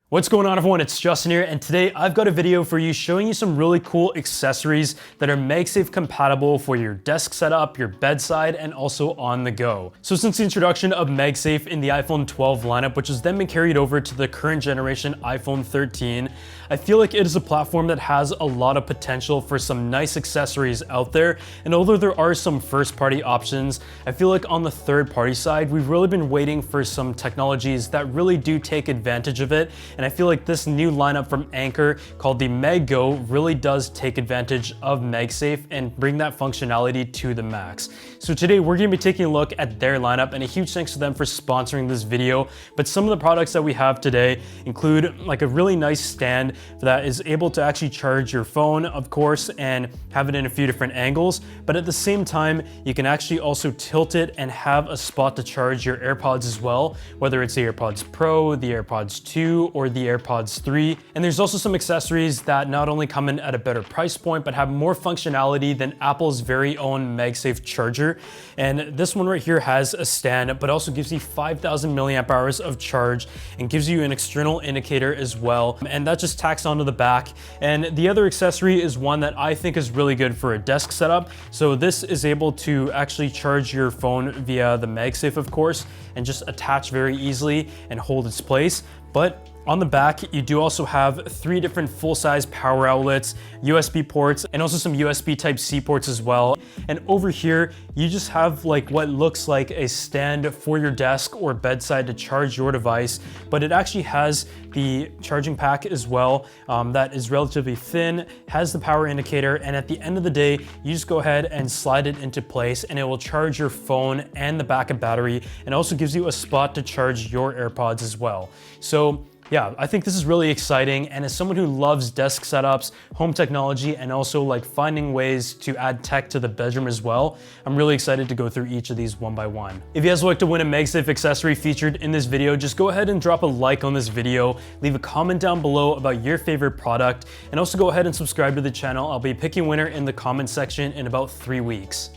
What's going on, everyone? It's Justin here, and today I've got a video for you showing you some really cool accessories that are MagSafe compatible for your desk setup, your bedside, and also on the go. So since the introduction of MagSafe in the iPhone 12 lineup, which has then been carried over to the current generation iPhone 13, I feel like it is a platform that has a lot of potential for some nice accessories out there. And although there are some first-party options, I feel like on the third-party side, we've really been waiting for some technologies that really do take advantage of it. And I feel like this new lineup from Anker called the MagGo really does take advantage of MagSafe and bring that functionality to the max. So today we're going to be taking a look at their lineup, and a huge thanks to them for sponsoring this video. But some of the products that we have today include like a really nice stand that is able to actually charge your phone, of course, and have it in a few different angles. But at the same time, you can actually also tilt it and have a spot to charge your AirPods as well, whether it's the AirPods Pro, the AirPods 2, or the AirPods 3. And there's also some accessories that not only come in at a better price point, but have more functionality than Apple's very own MagSafe charger. And this one right here has a stand, but also gives you 5,000 milliamp hours of charge and gives you an external indicator as well. And that just tacks onto the back. And the other accessory is one that I think is really good for a desk setup. So this is able to actually charge your phone via the MagSafe, of course, and just attach very easily and hold its place. But on the back, you do also have 3 different full-size power outlets, USB ports, and also some USB Type-C ports as well. And over here, you just have like what looks like a stand for your desk or bedside to charge your device, but it actually has the charging pack as well that is relatively thin, has the power indicator, and at the end of the day, you just go ahead and slide it into place and it will charge your phone and the backup battery, and also gives you a spot to charge your AirPods as well. So yeah, I think this is really exciting, and as someone who loves desk setups, home technology, and also like finding ways to add tech to the bedroom as well, I'm really excited to go through each of these one by one. If you guys would like to win a MagSafe accessory featured in this video, just go ahead and drop a like on this video, leave a comment down below about your favorite product, and also go ahead and subscribe to the channel. I'll be picking a winner in the comment section in about 3 weeks.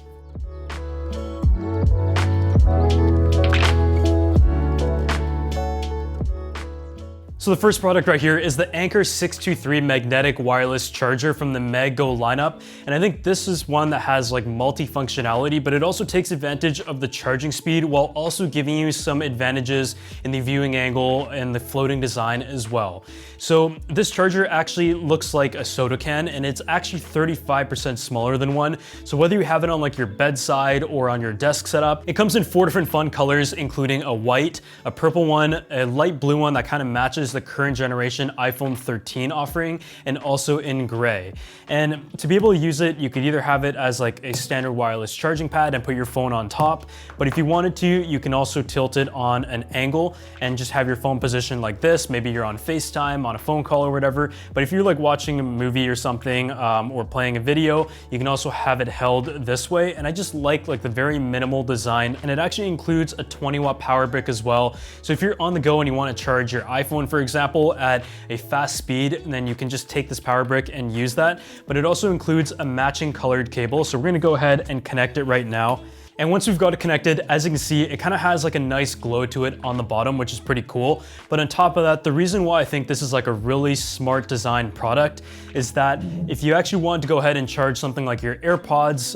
So the first product right here is the Anker 623 magnetic wireless charger from the MagGo lineup. And I think this is one that has like multi-functionality, but it also takes advantage of the charging speed while also giving you some advantages in the viewing angle and the floating design as well. So this charger actually looks like a soda can, and it's actually 35% smaller than one. So whether you have it on like your bedside or on your desk setup, it comes in 4 different fun colors, including a white, a purple one, a light blue one that kind of matches the current generation iPhone 13 offering, and also in gray. And to be able to use it, you could either have it as like a standard wireless charging pad and put your phone on top, but if you wanted to, you can also tilt it on an angle and just have your phone positioned like this. Maybe you're on FaceTime, on a phone call or whatever, but if you're like watching a movie or something or playing a video, you can also have it held this way. And I just like the very minimal design, and it actually includes a 20-watt power brick as well. So if you're on the go and you want to charge your iPhone, for example, at a fast speed, then you can just take this power brick and use that. But it also includes a matching colored cable. So we're gonna go ahead and connect it right now. And once we've got it connected, as you can see, it kind of has like a nice glow to it on the bottom, which is pretty cool. But on top of that, the reason why I think this is like a really smart design product is that if you actually want to go ahead and charge something like your AirPods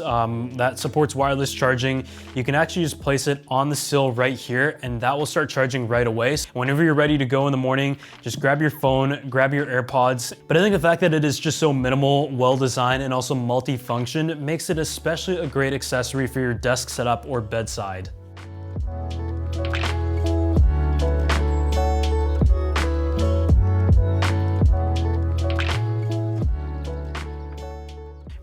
that supports wireless charging, you can actually just place it on the sill right here, and that will start charging right away. So whenever you're ready to go in the morning, just grab your phone, grab your AirPods. But I think the fact that it is just so minimal, well-designed, and also multi-function makes it especially a great accessory for your desk setup or bedside.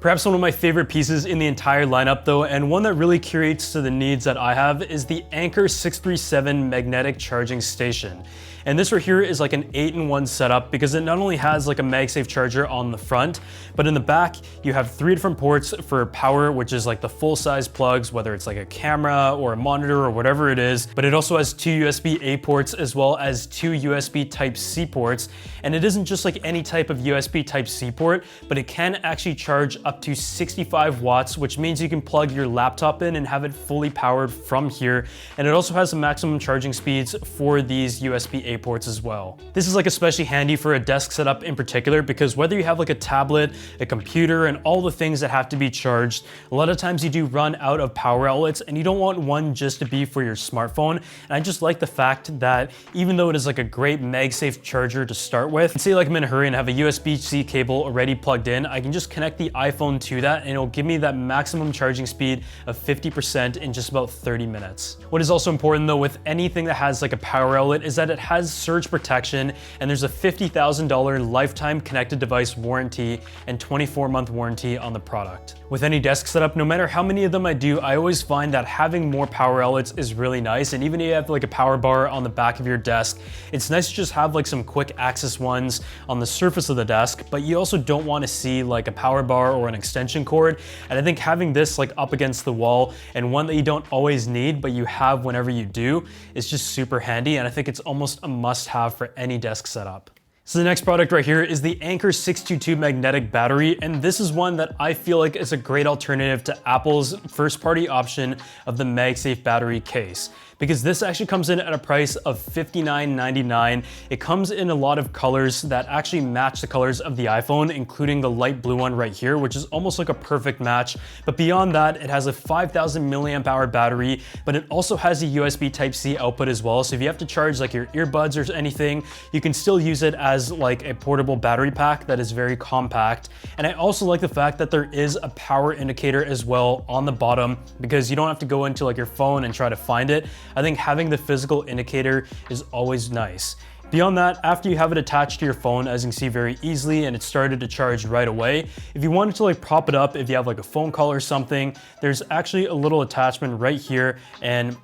Perhaps one of my favorite pieces in the entire lineup though, and one that really curates to the needs that I have, is the Anker 637 magnetic charging station. And this right here is like an 8-in-1 setup because it not only has like a MagSafe charger on the front, but in the back you have 3 different ports for power, which is like the full-size plugs, whether it's like a camera or a monitor or whatever it is. But it also has 2 USB-A ports as well as 2 USB Type-C ports. And it isn't just like any type of USB Type-C port, but it can actually charge up to 65 watts, which means you can plug your laptop in and have it fully powered from here. And it also has the maximum charging speeds for these USB-A USB-A ports as well. This is like especially handy for a desk setup in particular, because whether you have like a tablet, a computer, and all the things that have to be charged, a lot of times you do run out of power outlets and you don't want one just to be for your smartphone. And I just like the fact that even though it is like a great MagSafe charger to start with, say like I'm in a hurry and have a USB-C cable already plugged in, I can just connect the iPhone to that and it'll give me that maximum charging speed of 50% in just about 30 minutes. What is also important though with anything that has like a power outlet is that it has surge protection, and there's a $50,000 lifetime connected device warranty and 24-month warranty on the product. With any desk setup, no matter how many of them I do, I always find that having more power outlets is really nice. And even if you have like a power bar on the back of your desk, it's nice to just have like some quick access ones on the surface of the desk, but you also don't want to see like a power bar or an extension cord. And I think having this like up against the wall and one that you don't always need, but you have whenever you do, is just super handy. And I think it's almost a must-have for any desk setup. So the next product right here is the Anker 622 magnetic battery, and this is one that I feel like is a great alternative to Apple's first-party option of the MagSafe battery case, because this actually comes in at a price of $59.99. It comes in a lot of colors that actually match the colors of the iPhone, including the light blue one right here, which is almost like a perfect match. But beyond that, it has a 5,000 milliamp hour battery, but it also has a USB Type-C output as well. So if you have to charge like your earbuds or anything, you can still use it as like a portable battery pack that is very compact. And I also like the fact that there is a power indicator as well on the bottom, because you don't have to go into like your phone and try to find it. I think having the physical indicator is always nice. Beyond that, after you have it attached to your phone, as you can see very easily, and it started to charge right away, if you wanted to like prop it up, if you have like a phone call or something, there's actually a little attachment right here, and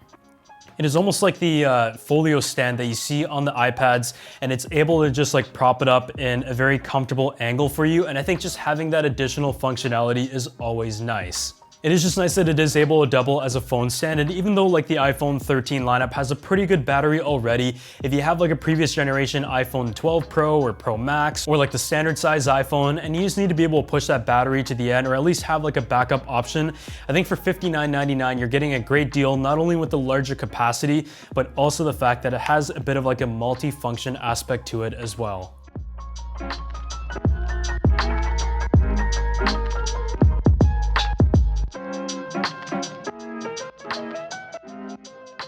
it is almost like the folio stand that you see on the iPads, and it's able to just like prop it up in a very comfortable angle for you. And I think just having that additional functionality is always nice. It is just nice that it is able to double as a phone stand, and even though like the iPhone 13 lineup has a pretty good battery already, if you have like a previous generation iPhone 12 Pro or Pro Max, or like the standard size iPhone, and you just need to be able to push that battery to the end, or at least have like a backup option, I think for $59.99 you're getting a great deal, not only with the larger capacity, but also the fact that it has a bit of like a multi-function aspect to it as well.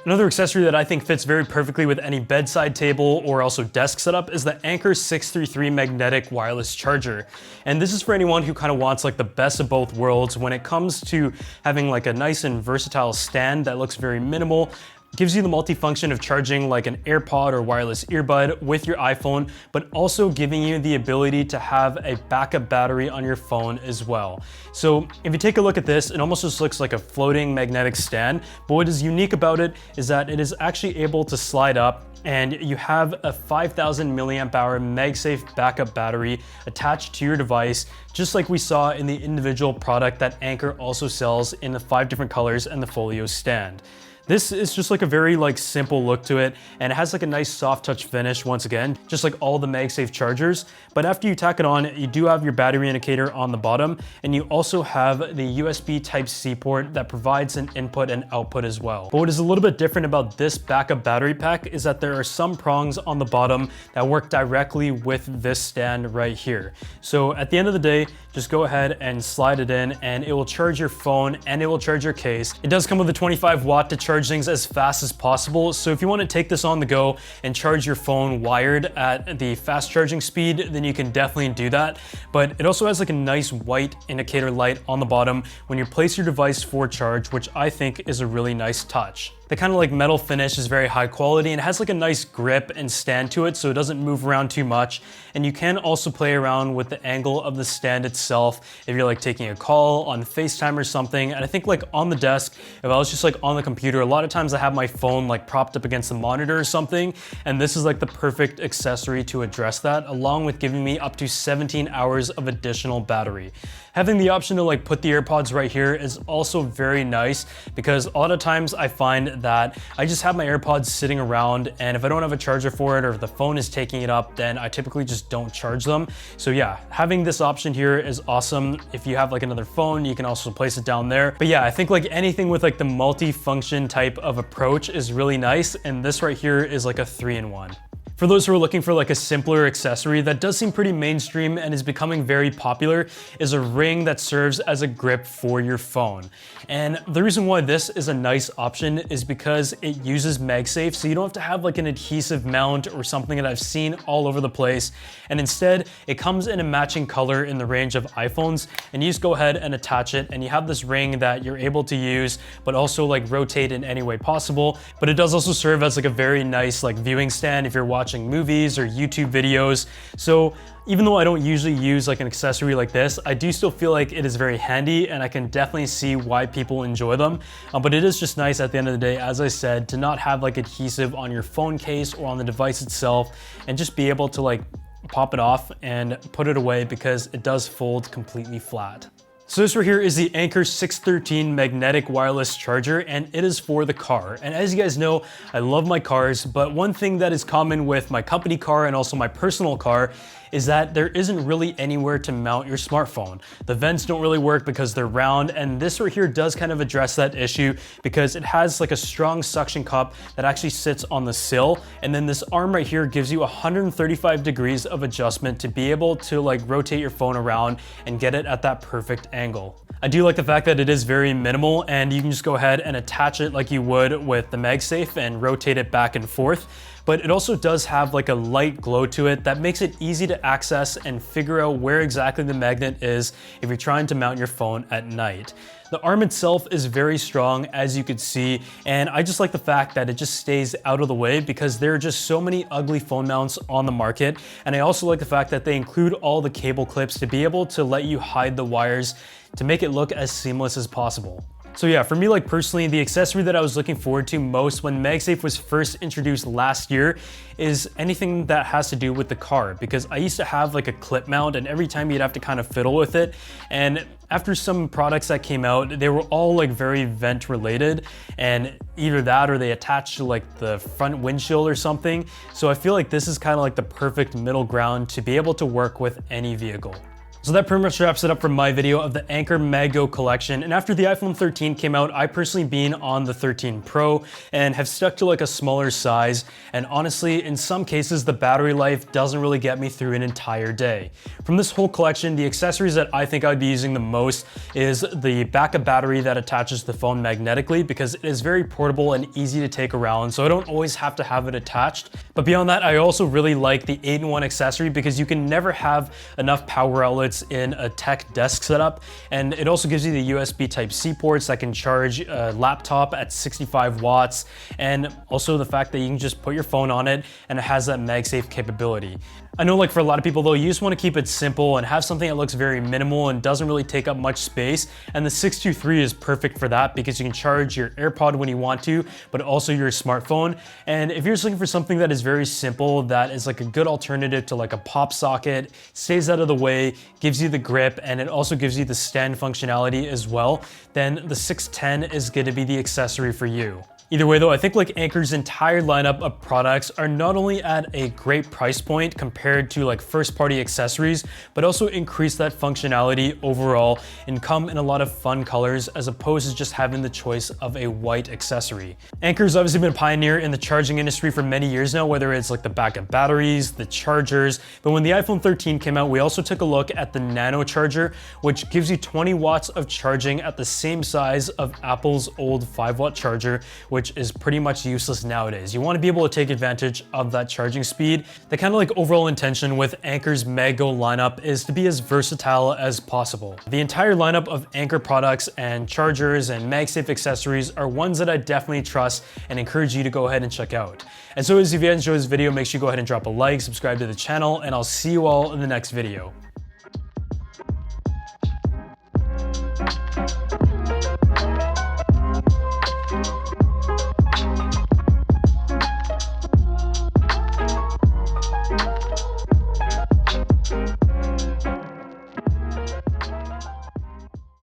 Another accessory that I think fits very perfectly with any bedside table or also desk setup is the Anker 633 magnetic wireless charger. And this is for anyone who kind of wants like the best of both worlds when it comes to having like a nice and versatile stand that looks very minimal, gives you the multifunction of charging like an AirPod or wireless earbud with your iPhone, but also giving you the ability to have a backup battery on your phone as well. So if you take a look at this, it almost just looks like a floating magnetic stand, but what is unique about it is that it is actually able to slide up, and you have a 5,000 milliamp hour MagSafe backup battery attached to your device, just like we saw in the individual product that Anker also sells in the 5 different colors and the folio stand. This is just like a very like simple look to it, and it has like a nice soft touch finish once again, just like all the MagSafe chargers. But after you tack it on, you do have your battery indicator on the bottom, and you also have the USB Type-C port that provides an input and output as well. But what is a little bit different about this backup battery pack is that there are some prongs on the bottom that work directly with this stand right here. So at the end of the day, just go ahead and slide it in, and it will charge your phone and it will charge your case. It does come with a 25 watt to charge things as fast as possible. So if you want to take this on the go and charge your phone wired at the fast charging speed, then you can definitely do that. But it also has like a nice white indicator light on the bottom when you place your device for charge, which I think is a really nice touch. The kind of like metal finish is very high quality, and it has like a nice grip and stand to it, so it doesn't move around too much. And you can also play around with the angle of the stand itself if you're like taking a call on FaceTime or something. And I think like on the desk, if I was just like on the computer, a lot of times I have my phone like propped up against the monitor or something, and this is like the perfect accessory to address that, along with giving me up to 17 hours of additional battery. Having the option to like put the AirPods right here is also very nice, because a lot of times I find that I just have my AirPods sitting around, and if I don't have a charger for it, or if the phone is taking it up, then I typically just don't charge them. So yeah, having this option here is awesome. If you have like another phone, you can also place it down there. But yeah, I think like anything with like the multi-function type of approach is really nice, and this right here is like a 3-in-1. For those who are looking for like a simpler accessory that does seem pretty mainstream and is becoming very popular is a ring that serves as a grip for your phone. And the reason why this is a nice option is because it uses MagSafe, so you don't have to have like an adhesive mount or something that I've seen all over the place. And instead, it comes in a matching color in the range of iPhones, and you just go ahead and attach it, and you have this ring that you're able to use, but also like rotate in any way possible. But it does also serve as like a very nice like viewing stand if you're watching movies or YouTube videos. So even though I don't usually use like an accessory like this, I do still feel like it is very handy, and I can definitely see why people enjoy them. But it is just nice at the end of the day, as I said, to not have like adhesive on your phone case or on the device itself, and just be able to like pop it off and put it away because it does fold completely flat. So this right here is the Anker 613 magnetic wireless charger, and it is for the car. And as you guys know, I love my cars, but one thing that is common with my company car and also my personal car is that there isn't really anywhere to mount your smartphone. The vents don't really work because they're round, and this right here does kind of address that issue because it has like a strong suction cup that actually sits on the sill, and then this arm right here gives you 135 degrees of adjustment to be able to like rotate your phone around and get it at that perfect angle. I do like the fact that it is very minimal, and you can just go ahead and attach it like you would with the MagSafe and rotate it back and forth. But it also does have like a light glow to it that makes it easy to access and figure out where exactly the magnet is if you're trying to mount your phone at night. The arm itself is very strong, as you could see, and I just like the fact that it just stays out of the way because there are just so many ugly phone mounts on the market. And I also like the fact that they include all the cable clips to be able to let you hide the wires to make it look as seamless as possible. So yeah, for me, like personally, the accessory that I was looking forward to most when MagSafe was first introduced last year is anything that has to do with the car, because I used to have like a clip mount, and every time you'd have to kind of fiddle with it. And after some products that came out, they were all like very vent related, and either that or they attached to like the front windshield or something. So I feel like this is kind of like the perfect middle ground to be able to work with any vehicle. So that pretty much wraps it up for my video of the Anker MagGo collection. And after the iPhone 13 came out, I personally been on the 13 Pro and have stuck to like a smaller size. And honestly, in some cases, the battery life doesn't really get me through an entire day. From this whole collection, the accessories that I think I'd be using the most is the backup battery that attaches the phone magnetically, because it is very portable and easy to take around, so I don't always have to have it attached. But beyond that, I also really like the 8-in-1 accessory because you can never have enough power outlets in a tech desk setup, and it also gives you the USB Type-C ports that can charge a laptop at 65 watts, and also the fact that you can just put your phone on it and it has that MagSafe capability. I know like for a lot of people though, you just want to keep it simple and have something that looks very minimal and doesn't really take up much space, and the 623 is perfect for that because you can charge your AirPod when you want to, but also your smartphone. And if you're just looking for something that is very simple, that is like a good alternative to like a pop socket, stays out of the way, gives you the grip, and it also gives you the stand functionality as well, then the 610 is going to be the accessory for you. Either way though, I think like Anker's entire lineup of products are not only at a great price point compared to like first party accessories, but also increase that functionality overall and come in a lot of fun colors as opposed to just having the choice of a white accessory. Anker's obviously been a pioneer in the charging industry for many years now, whether it's like the backup batteries, the chargers, but when the iPhone 13 came out, we also took a look at the Nano charger, which gives you 20 watts of charging at the same size of Apple's old 5-watt charger, which is pretty much useless nowadays. You want to be able to take advantage of that charging speed. The kind of like overall intention with Anker's MagGo lineup is to be as versatile as possible. The entire lineup of Anker products and chargers and MagSafe accessories are ones that I definitely trust and encourage you to go ahead and check out. And so if you enjoyed this video, make sure you go ahead and drop a like, subscribe to the channel, and I'll see you all in the next video.